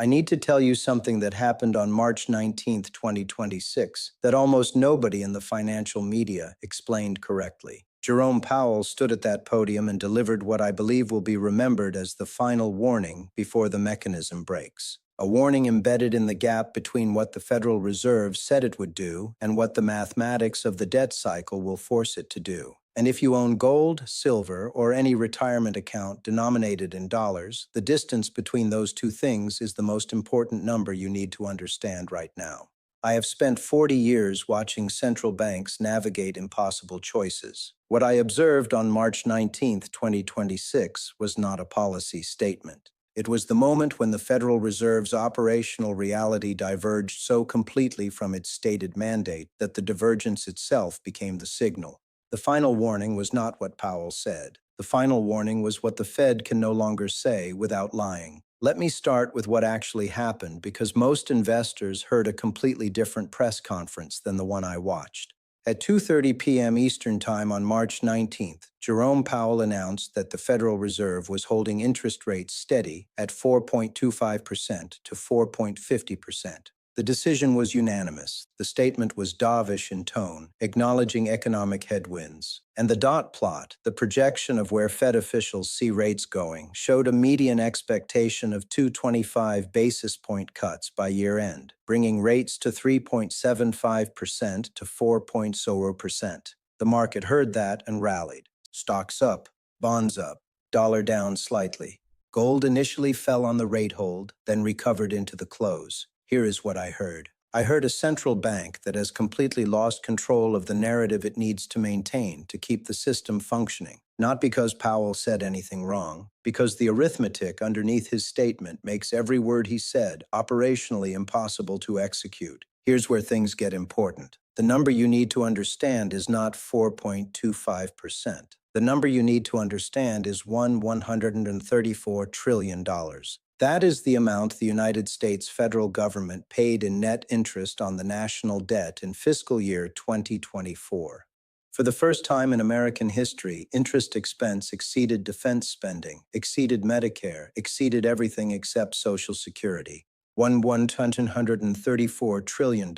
I need to tell you something that happened on March 19th, 2026, that almost nobody in the financial media explained correctly. Jerome Powell stood at that podium and delivered what I believe will be remembered as the final warning before the mechanism breaks. A warning embedded in the gap between what the Federal Reserve said it would do and what the mathematics of the debt cycle will force it to do. And if you own gold, silver, or any retirement account denominated in dollars, the distance between those two things is the most important number you need to understand right now. I have spent 40 years watching central banks navigate impossible choices. What I observed on March 19th, 2026 was not a policy statement. It was the moment when the Federal Reserve's operational reality diverged so completely from its stated mandate that the divergence itself became the signal. The final warning was not what Powell said. The final warning was what the Fed can no longer say without lying. Let me start with what actually happened because most investors heard a completely different press conference than the one I watched. At 2:30 p.m. Eastern Time on March 19th, Jerome Powell announced that the Federal Reserve was holding interest rates steady at 4.25% to 4.50%. The decision was unanimous. The statement was dovish in tone, acknowledging economic headwinds. And the dot plot, the projection of where Fed officials see rates going, showed a median expectation of 225 basis point cuts by year-end, bringing rates to 3.75% to 4.0%. The market heard that and rallied. Stocks up, bonds up, dollar down slightly. Gold initially fell on the rate hold, then recovered into the close. Here is what I heard. I heard a central bank that has completely lost control of the narrative it needs to maintain to keep the system functioning. Not because Powell said anything wrong, because the arithmetic underneath his statement makes every word he said operationally impossible to execute. Here's where things get important. The number you need to understand is not 4.25%. The number you need to understand is $134 trillion. That is the amount the United States federal government paid in net interest on the national debt in fiscal year 2024. For the first time in American history, interest expense exceeded defense spending, exceeded Medicare, exceeded everything except Social Security. $134 trillion.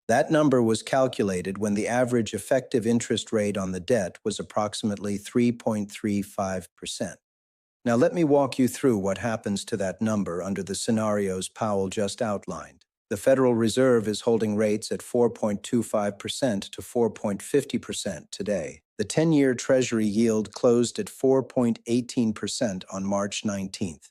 That number was calculated when the average effective interest rate on the debt was approximately 3.35%. Now let me walk you through what happens to that number under the scenarios Powell just outlined. The Federal Reserve is holding rates at 4.25% to 4.50% today. The 10-year Treasury yield closed at 4.18% on March 19th.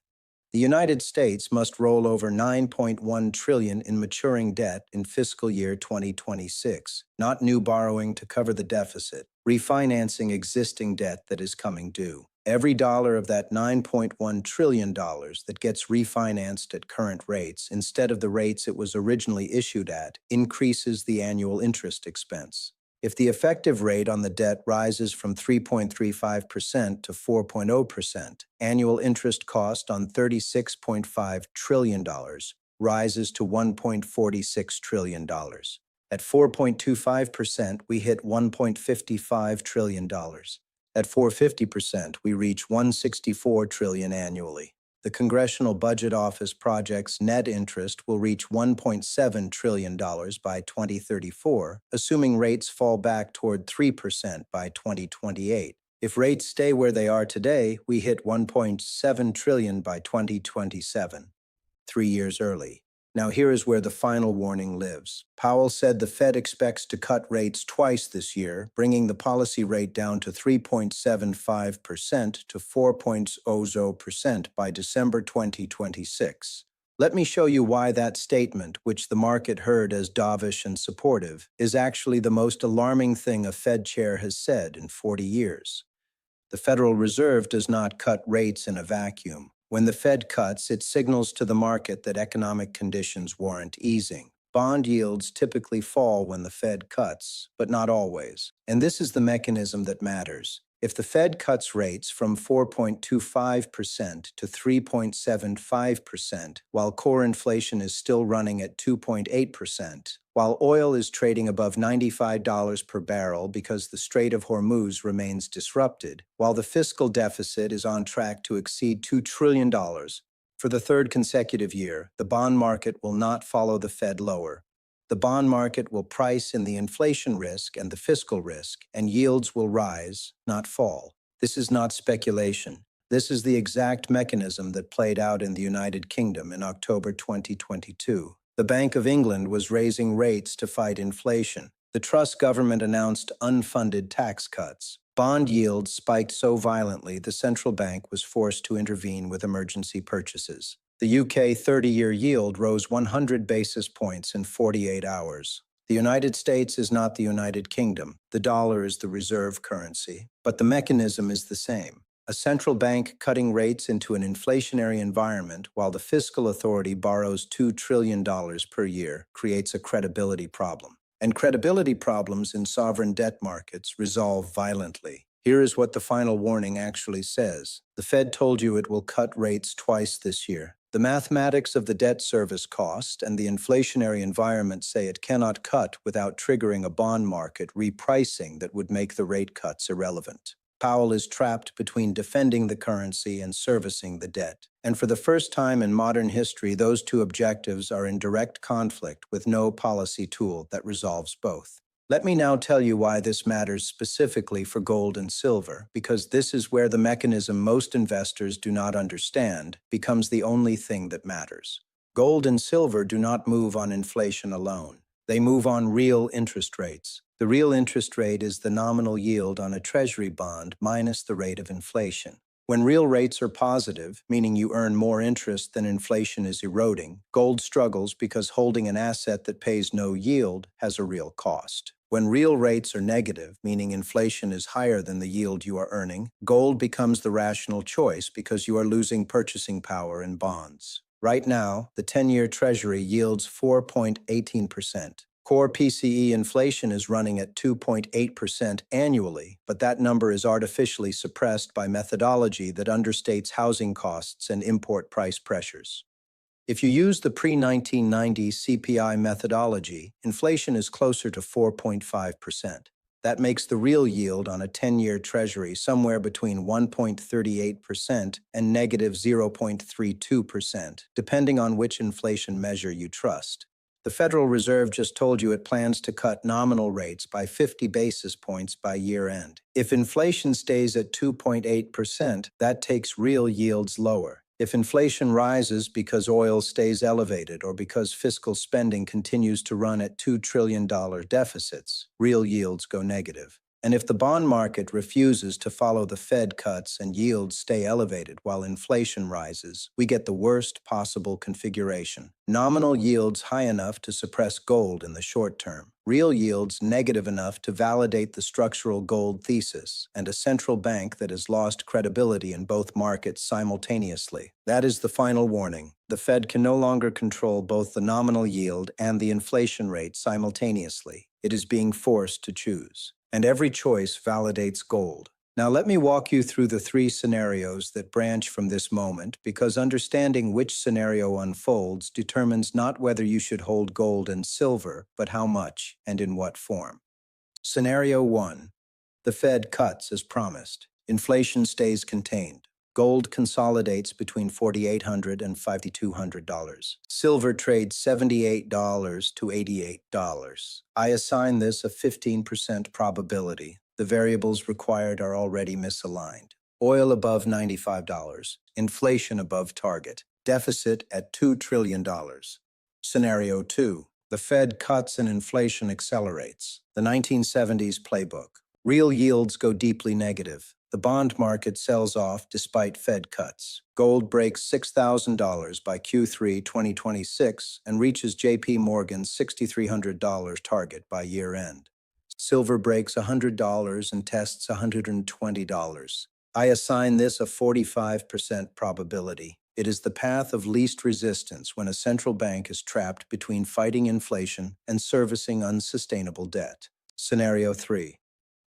The United States must roll over $9.1 trillion in maturing debt in fiscal year 2026, not new borrowing to cover the deficit, refinancing existing debt that is coming due. Every dollar of that $9.1 trillion that gets refinanced at current rates instead of the rates it was originally issued at increases the annual interest expense. If the effective rate on the debt rises from 3.35% to 4.0%, annual interest cost on $36.5 trillion rises to $1.46 trillion. At 4.25%, we hit $1.55 trillion. At 450%, we reach $164 trillion annually. The Congressional Budget Office projects net interest will reach $1.7 trillion by 2034, assuming rates fall back toward 3% by 2028. If rates stay where they are today, we hit $1.7 trillion by 2027, 3 years early. Now here is where the final warning lives. Powell said the Fed expects to cut rates twice this year, bringing the policy rate down to 3.75% to 4.00% by December 2026. Let me show you why that statement, which the market heard as dovish and supportive, is actually the most alarming thing a Fed chair has said in 40 years. The Federal Reserve does not cut rates in a vacuum. When the Fed cuts, it signals to the market that economic conditions warrant easing. Bond yields typically fall when the Fed cuts, but not always. And this is the mechanism that matters. If the Fed cuts rates from 4.25% to 3.75%, while core inflation is still running at 2.8%, while oil is trading above $95 per barrel because the Strait of Hormuz remains disrupted, while the fiscal deficit is on track to exceed $2 trillion, For the third consecutive year, the bond market will not follow the Fed lower. The bond market will price in the inflation risk and the fiscal risk, and yields will rise, not fall. This is not speculation. This is the exact mechanism that played out in the United Kingdom in October 2022. The Bank of England was raising rates to fight inflation. The Truss government announced unfunded tax cuts. Bond yields spiked so violently the central bank was forced to intervene with emergency purchases. The UK 30-year yield rose 100 basis points in 48 hours. The United States is not the United Kingdom. The dollar is the reserve currency, but the mechanism is the same. A central bank cutting rates into an inflationary environment while the fiscal authority borrows $2 trillion per year creates a credibility problem. And credibility problems in sovereign debt markets resolve violently. Here is what the final warning actually says. The Fed told you it will cut rates twice this year. The mathematics of the debt service cost and the inflationary environment say it cannot cut without triggering a bond market repricing that would make the rate cuts irrelevant. Powell is trapped between defending the currency and servicing the debt. And for the first time in modern history, those two objectives are in direct conflict with no policy tool that resolves both. Let me now tell you why this matters specifically for gold and silver, because this is where the mechanism most investors do not understand becomes the only thing that matters. Gold and silver do not move on inflation alone. They move on real interest rates. The real interest rate is the nominal yield on a treasury bond minus the rate of inflation. When real rates are positive, meaning you earn more interest than inflation is eroding, gold struggles because holding an asset that pays no yield has a real cost. When real rates are negative, meaning inflation is higher than the yield you are earning, gold becomes the rational choice because you are losing purchasing power in bonds. Right now, the 10-year Treasury yields 4.18%. Core PCE inflation is running at 2.8% annually, but that number is artificially suppressed by methodology that understates housing costs and import price pressures. If you use the pre-1990 CPI methodology, inflation is closer to 4.5%. That makes the real yield on a 10-year Treasury somewhere between 1.38% and negative 0.32%, depending on which inflation measure you trust. The Federal Reserve just told you it plans to cut nominal rates by 50 basis points by year-end. If inflation stays at 2.8%, that takes real yields lower. If inflation rises because oil stays elevated or because fiscal spending continues to run at $2 trillion deficits, real yields go negative. And if the bond market refuses to follow the Fed cuts and yields stay elevated while inflation rises, we get the worst possible configuration. Nominal yields high enough to suppress gold in the short term, real yields negative enough to validate the structural gold thesis, and a central bank that has lost credibility in both markets simultaneously. That is the final warning. The Fed can no longer control both the nominal yield and the inflation rate simultaneously. It is being forced to choose. And every choice validates gold. Now let me walk you through the three scenarios that branch from this moment, because understanding which scenario unfolds determines not whether you should hold gold and silver, but how much and in what form. Scenario 1. The Fed cuts as promised. Inflation stays contained. Gold consolidates between $4,800 and $5,200. Silver trades $78 to $88. I assign this a 15% probability. The variables required are already misaligned. Oil above $95. Inflation above target. Deficit at $2 trillion. Scenario 2. The Fed cuts and inflation accelerates. The 1970s playbook. Real yields go deeply negative. The bond market sells off despite Fed cuts. Gold breaks $6,000 by Q3 2026 and reaches JP Morgan's $6,300 target by year-end. Silver breaks $100 and tests $120. I assign this a 45% probability. It is the path of least resistance when a central bank is trapped between fighting inflation and servicing unsustainable debt. Scenario 3.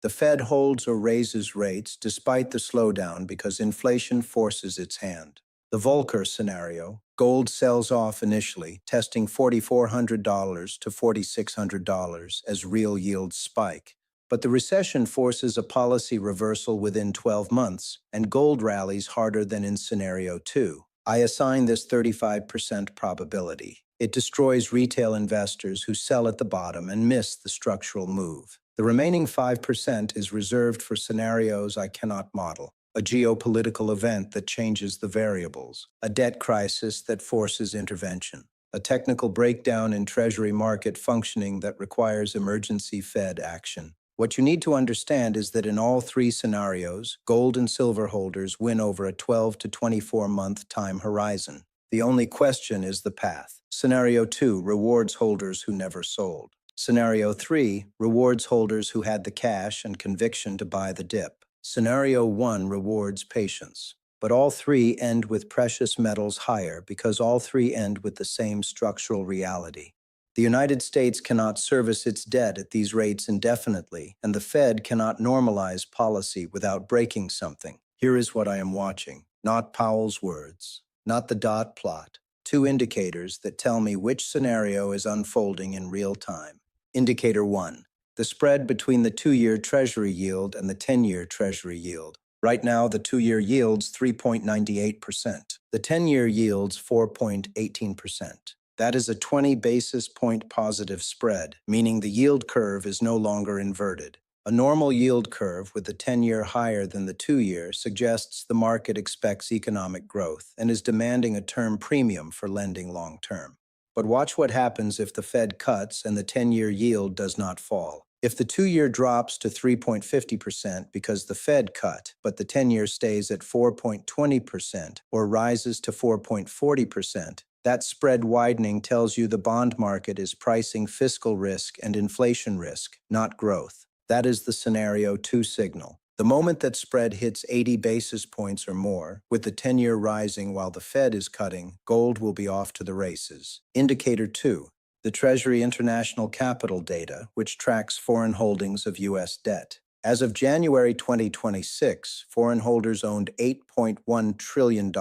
The Fed holds or raises rates despite the slowdown because inflation forces its hand. The Volcker scenario, gold sells off initially, testing $4,400 to $4,600 as real yields spike. But the recession forces a policy reversal within 12 months, and gold rallies harder than in scenario 2. I assign this 35% probability. It destroys retail investors who sell at the bottom and miss the structural move. The remaining 5% is reserved for scenarios I cannot model. A geopolitical event that changes the variables. A debt crisis that forces intervention. A technical breakdown in Treasury market functioning that requires emergency Fed action. What you need to understand is that in all three scenarios, gold and silver holders win over a 12 to 24-month time horizon. The only question is the path. Scenario 2 rewards holders who never sold. Scenario 3 rewards holders who had the cash and conviction to buy the dip. Scenario 1 rewards patience. But all three end with precious metals higher because all three end with the same structural reality. The United States cannot service its debt at these rates indefinitely, and the Fed cannot normalize policy without breaking something. Here is what I am watching. Not Powell's words, not the dot plot. Two indicators that tell me which scenario is unfolding in real time. Indicator 1. The spread between the 2-year Treasury yield and the 10-year Treasury yield. Right now, the 2-year yield's 3.98%. The 10-year yield's 4.18%. That is a 20 basis point positive spread, meaning the yield curve is no longer inverted. A normal yield curve with the 10-year higher than the 2-year suggests the market expects economic growth and is demanding a term premium for lending long-term. But watch what happens if the Fed cuts and the 10-year yield does not fall. If the 2-year drops to 3.50% because the Fed cut, but the 10-year stays at 4.20% or rises to 4.40%, that spread widening tells you the bond market is pricing fiscal risk and inflation risk, not growth. That is the scenario 2 signal. The moment that spread hits 80 basis points or more, with the 10-year rising while the Fed is cutting, gold will be off to the races. Indicator 2. The Treasury International Capital data, which tracks foreign holdings of U.S. debt. As of January 2026, foreign holders owned $8.1 trillion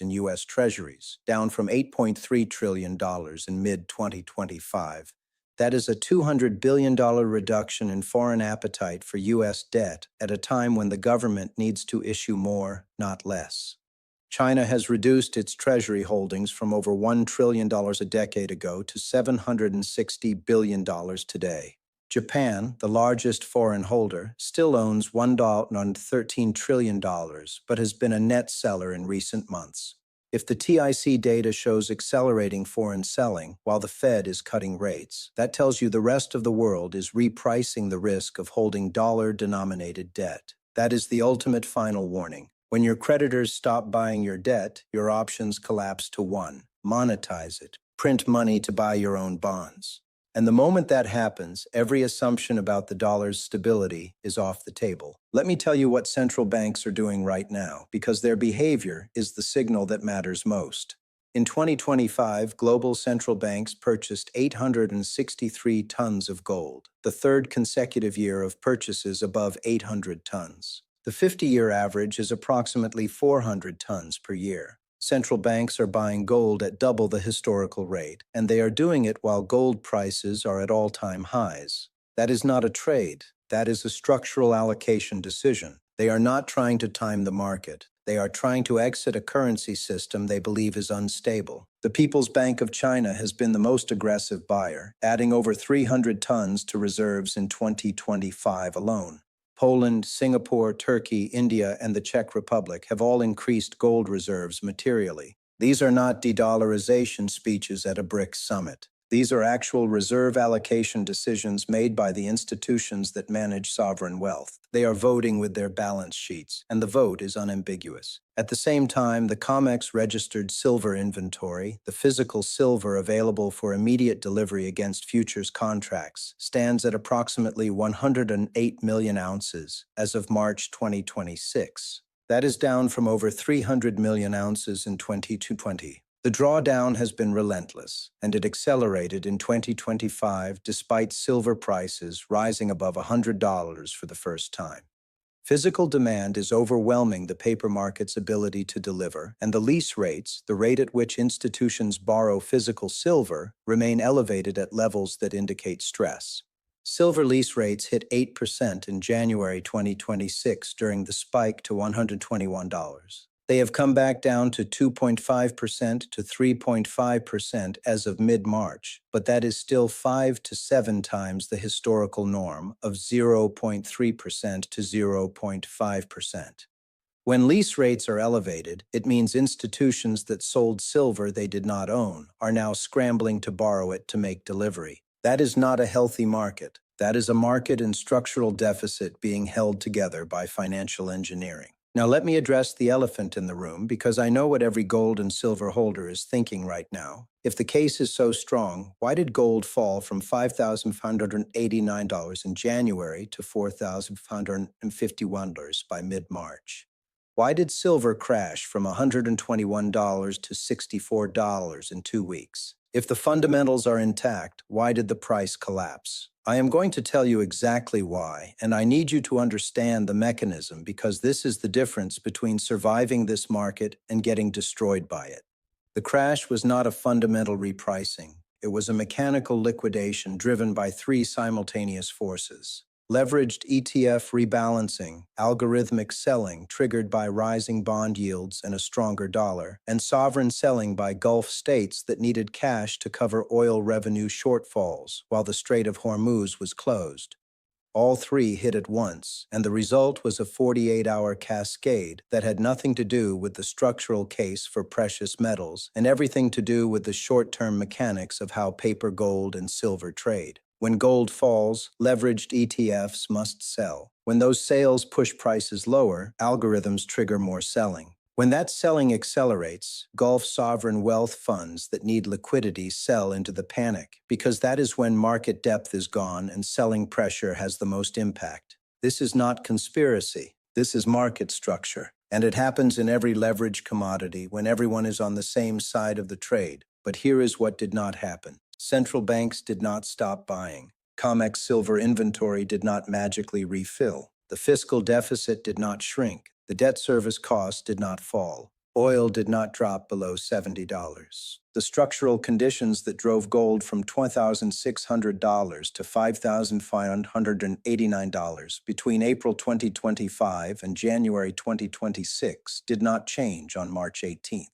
in U.S. Treasuries, down from $8.3 trillion in mid-2025. That is a $200 billion reduction in foreign appetite for U.S. debt at a time when the government needs to issue more, not less. China has reduced its Treasury holdings from over $1 trillion a decade ago to $760 billion today. Japan, the largest foreign holder, still owns $1.13 trillion, but has been a net seller in recent months. If the TIC data shows accelerating foreign selling while the Fed is cutting rates, that tells you the rest of the world is repricing the risk of holding dollar-denominated debt. That is the ultimate final warning. When your creditors stop buying your debt, your options collapse to 1. Monetize it. Print money to buy your own bonds. And the moment that happens, every assumption about the dollar's stability is off the table. Let me tell you what central banks are doing right now, because their behavior is the signal that matters most. In 2025, global central banks purchased 863 tons of gold, the third consecutive year of purchases above 800 tons. The 50-year average is approximately 400 tons per year. Central banks are buying gold at double the historical rate, and they are doing it while gold prices are at all-time highs. That is not a trade. That is a structural allocation decision. They are not trying to time the market. They are trying to exit a currency system they believe is unstable. The People's Bank of China has been the most aggressive buyer, adding over 300 tons to reserves in 2025 alone. Poland, Singapore, Turkey, India, and the Czech Republic have all increased gold reserves materially. These are not de-dollarization speeches at a BRICS summit. These are actual reserve allocation decisions made by the institutions that manage sovereign wealth. They are voting with their balance sheets, and the vote is unambiguous. At the same time, the COMEX registered silver inventory, the physical silver available for immediate delivery against futures contracts, stands at approximately 108 million ounces as of March 2026. That is down from over 300 million ounces in 2020. The drawdown has been relentless, and it accelerated in 2025 despite silver prices rising above $100 for the first time. Physical demand is overwhelming the paper market's ability to deliver, and the lease rates, the rate at which institutions borrow physical silver, remain elevated at levels that indicate stress. Silver lease rates hit 8% in January 2026 during the spike to $121. They have come back down to 2.5% to 3.5% as of mid-March, but that is still 5 to 7 times the historical norm of 0.3% to 0.5%. When lease rates are elevated, it means institutions that sold silver they did not own are now scrambling to borrow it to make delivery. That is not a healthy market. That is a market in structural deficit being held together by financial engineering. Now let me address the elephant in the room because I know what every gold and silver holder is thinking right now. If the case is so strong, why did gold fall from $5,589 in January to $4,551 by mid-March? Why did silver crash from $121 to $64 in 2 weeks? If the fundamentals are intact, why did the price collapse? I am going to tell you exactly why, and I need you to understand the mechanism because this is the difference between surviving this market and getting destroyed by it. The crash was not a fundamental repricing. It was a mechanical liquidation driven by 3 simultaneous forces. Leveraged ETF rebalancing, algorithmic selling triggered by rising bond yields and a stronger dollar, and sovereign selling by Gulf states that needed cash to cover oil revenue shortfalls while the Strait of Hormuz was closed. All 3 hit at once, and the result was a 48-hour cascade that had nothing to do with the structural case for precious metals and everything to do with the short-term mechanics of how paper gold and silver trade. When gold falls, leveraged ETFs must sell. When those sales push prices lower, algorithms trigger more selling. When that selling accelerates, Gulf sovereign wealth funds that need liquidity sell into the panic, because that is when market depth is gone and selling pressure has the most impact. This is not conspiracy. This is market structure. And it happens in every leveraged commodity when everyone is on the same side of the trade. But here is what did not happen. Central banks did not stop buying. COMEX silver inventory did not magically refill. The fiscal deficit did not shrink. The debt service cost did not fall. Oil did not drop below $70. The structural conditions that drove gold from $2,600 to $5,589 between April 2025 and January 2026 did not change on March 18th.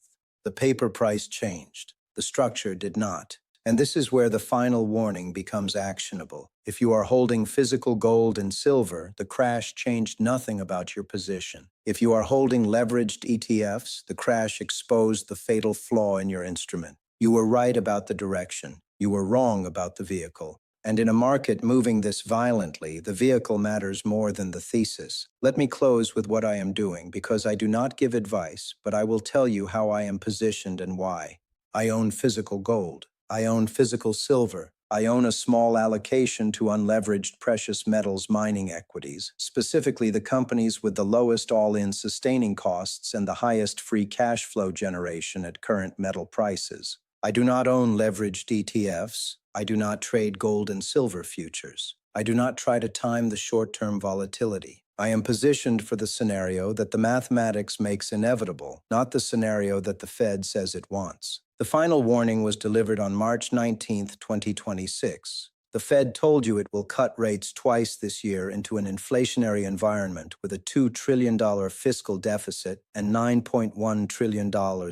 The paper price changed. The structure did not. And this is where the final warning becomes actionable. If you are holding physical gold and silver, the crash changed nothing about your position. If you are holding leveraged ETFs, the crash exposed the fatal flaw in your instrument. You were right about the direction. You were wrong about the vehicle. And in a market moving this violently, the vehicle matters more than the thesis. Let me close with what I am doing because I do not give advice, but I will tell you how I am positioned and why. I own physical gold. I own physical silver. I own a small allocation to unleveraged precious metals mining equities, specifically the companies with the lowest all-in sustaining costs and the highest free cash flow generation at current metal prices. I do not own leveraged ETFs. I do not trade gold and silver futures. I do not try to time the short-term volatility. I am positioned for the scenario that the mathematics makes inevitable, not the scenario that the Fed says it wants. The final warning was delivered on March 19, 2026. The Fed told you it will cut rates twice this year into an inflationary environment with a $2 trillion fiscal deficit and $9.1 trillion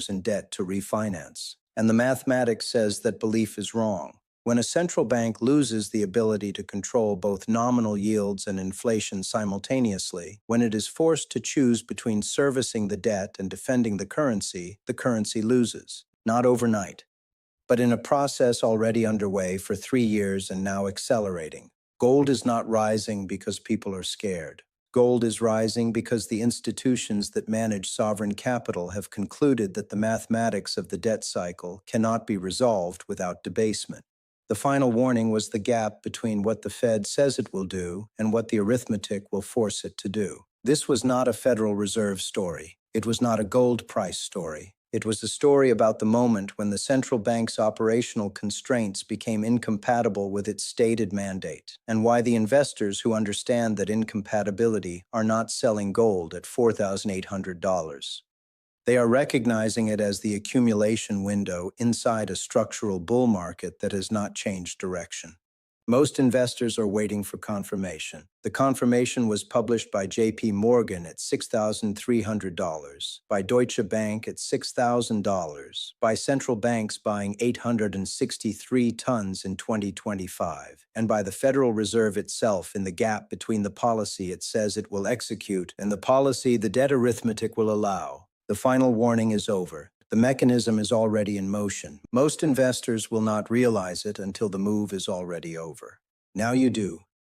in debt to refinance. And the mathematics says that belief is wrong. When a central bank loses the ability to control both nominal yields and inflation simultaneously, when it is forced to choose between servicing the debt and defending the currency loses. Not overnight, but in a process already underway for 3 years and now accelerating. Gold is not rising because people are scared. Gold is rising because the institutions that manage sovereign capital have concluded that the mathematics of the debt cycle cannot be resolved without debasement. The final warning was the gap between what the Fed says it will do and what the arithmetic will force it to do. This was not a Federal Reserve story. It was not a gold price story. It was a story about the moment when the central bank's operational constraints became incompatible with its stated mandate, and why the investors who understand that incompatibility are not selling gold at $4,800. They are recognizing it as the accumulation window inside a structural bull market that has not changed direction. Most investors are waiting for confirmation. The confirmation was published by JP Morgan at $6,300, by Deutsche Bank at $6,000, by central banks buying 863 tons in 2025, and by the Federal Reserve itself in the gap between the policy it says it will execute and the policy the debt arithmetic will allow. The final warning is over. The mechanism is already in motion. Most investors will not realize it until the move is already over. Now you do.